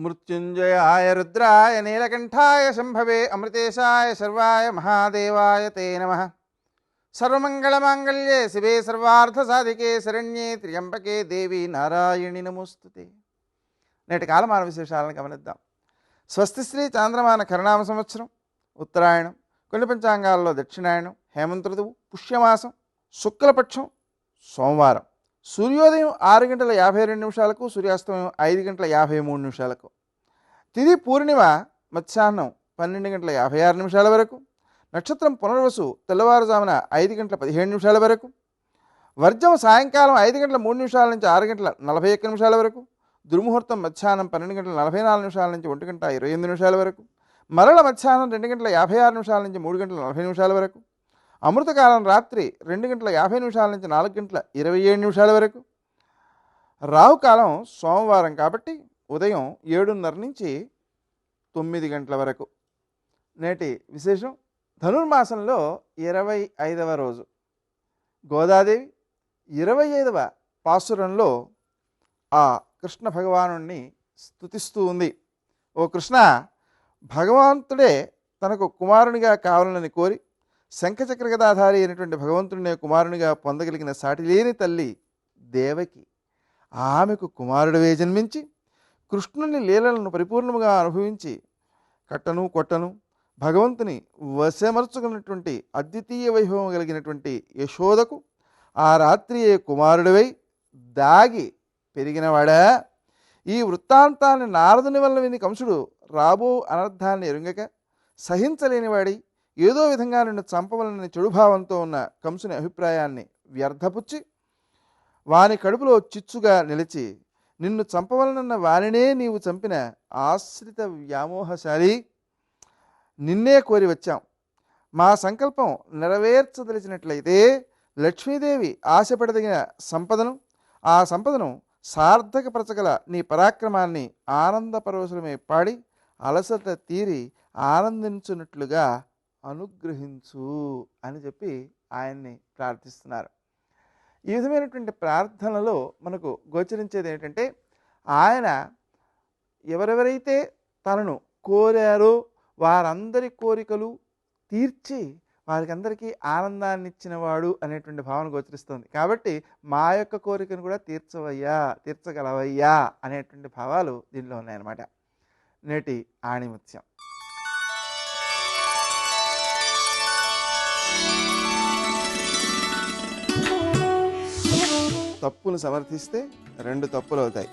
మృత్యుంజయాయ రుద్రాయ నీలకంఠాయ శంభవే అమృతేశాయ శర్వాయ మహాదేవాయ తే నమః. సర్వమంగళమాంగళ్యే శివే సర్వార్థసాధికే శరణ్యే త్ర్యంబకే దేవి నారాయణి నమోస్తుతే. నేటి కాలమాన విశేషాలను గమనిద్దాం. స్వస్తిశ్రీ చాంద్రమాన కరణామ సంవత్సరం, ఉత్తరాయణం, కొన్ని పంచాంగాల్లో దక్షిణాయనం, హేమంత ఋతువు, పుష్యమాసం, శుక్లపక్షం, సోమవారం. సూర్యోదయం 6:52 సూర్యాస్తమయం 5:53. తిథి పూర్ణిమ మధ్యాహ్నం 12:56 వరకు. నక్షత్రం పునర్వసు తెల్లవారుజామున 5:17 వరకు. వర్జం సాయంకాలం 5:03 నుంచి 6:41 వరకు. దుర్ముహూర్తం మధ్యాహ్నం 12:44 నుంచి 1:28 వరకు. మరల మధ్యాహ్నం 2:56 నుంచి 3:40 వరకు. అమృతకాలం రాత్రి 2:50 నుంచి 4:27 వరకు. రాహుకాలం సోమవారం కాబట్టి ఉదయం 7:30 నుంచి 9 వరకు. నేటి విశేషం, ధనుర్మాసంలో 25వ రోజు. గోదాదేవి 25వ పాసురంలో ఆ కృష్ణ భగవానుణ్ణి స్తుతిస్తూ ఉంది. ఓ కృష్ణ, భగవంతుడే తనకు కుమారునిగా కావాలని కోరి శంఖచక్ర గదాధారి అయినటువంటి భగవంతుడినే కుమారునిగా పొందగలిగిన సాటిలేని తల్లి దేవకి. ఆమెకు కుమారుడివే జన్మించి కృష్ణుని లీలలను పరిపూర్ణముగా అనుభవించి కట్టను కొట్టను భగవంతుని వశమర్చుకున్నటువంటి అద్వితీయ వైభవం కలిగినటువంటి యశోదకు ఆ రాత్రియే కుమారుడివై దాగి పెరిగినవాడా. ఈ వృత్తాంతాన్ని నారదుని వల్ల విని కంసుడు రాబో అనర్థాన్ని ఎరుంగక సహించలేనివాడి ఏదో విధంగా నిన్ను చంపవలనని చెడుభావంతో ఉన్న కంసుని అభిప్రాయాన్ని వ్యర్థపుచ్చి వాని కడుపులో చిచ్చుగా నిలిచి, నిన్ను చంపవలనన్న వానినే నీవు చంపిన ఆశ్రిత వ్యామోహశాలి, నిన్నే కోరి వచ్చాం. మా సంకల్పం నెరవేర్చదలిచినట్లయితే లక్ష్మీదేవి ఆశపడదగిన సంపదను, ఆ సంపదను సార్థకపరచగల నీ పరాక్రమాన్ని ఆనందపరవశులమే పాడి అలసట తీరి ఆనందించున్నట్లుగా అనుగ్రహించు అని చెప్పి ఆయన్ని ప్రార్థిస్తున్నారు. ఈ విధమైనటువంటి ప్రార్థనలో మనకు గోచరించేది ఏంటంటే, ఆయన ఎవరెవరైతే తనను కోరారో వారందరి కోరికలు తీర్చి వారికి అందరికీ ఆనందాన్ని ఇచ్చినవాడు అనేటువంటి భావన గోచరిస్తుంది. కాబట్టి మా యొక్క కోరికను కూడా తీర్చగలవయ్యా అనేటువంటి భావాలు దీనిలో ఉన్నాయన్నమాట. నేటి ఆణిముత్యం. తప్పును సమర్థిస్తే 2 తప్పులు అవుతాయి.